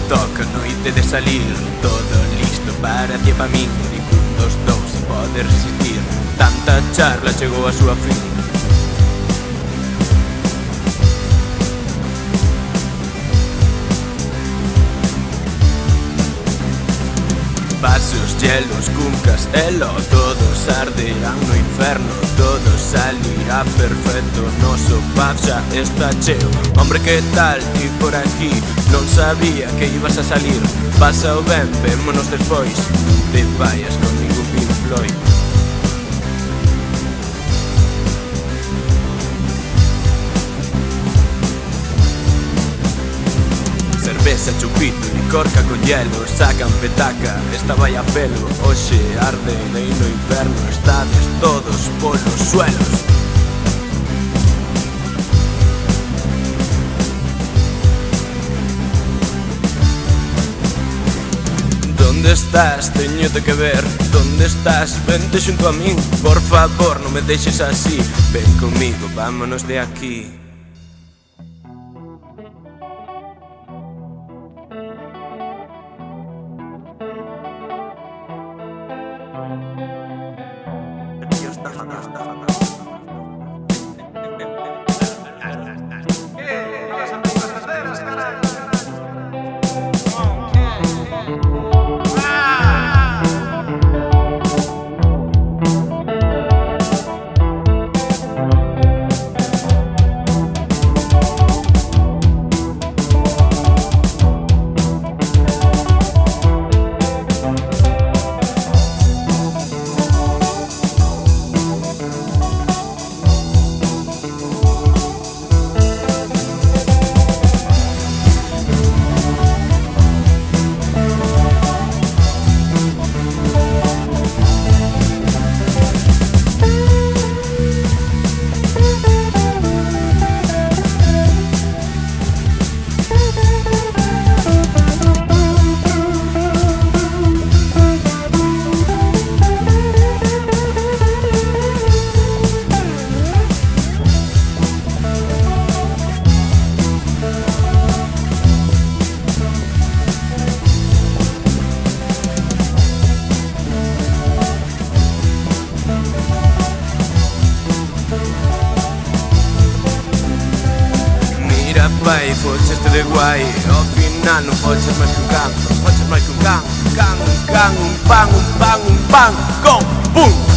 Toca noite de salir, todo listo para ti e pa min. Ningún dos dous se pode resistir, tanta charla chegou a súa fin. Vasos, hielos, cuncas, elo, todos arderán no inferno, todo salirá perfecto, noso paz xa está cheo. Hombre, que tal ti por aquí? Non sabía que ibas a salir. Pasa o ben, vémonos despois. Non te vayas con ningún Pink Floyd. Cerveza, chupito, licorca con hielo, sacan petaca, esta vai a pelo. Oxe arde nei no inferno, estades todos polos suelos. Donde estás? Teñote que ver. Donde estás? Vente xunto a min. Por favor, non me deixes así. Ven comigo, vámonos de aquí. Pai, focheste de guai, ao final non foches máis que un can, non foches máis que un can, un can, un can, un pan, con pum!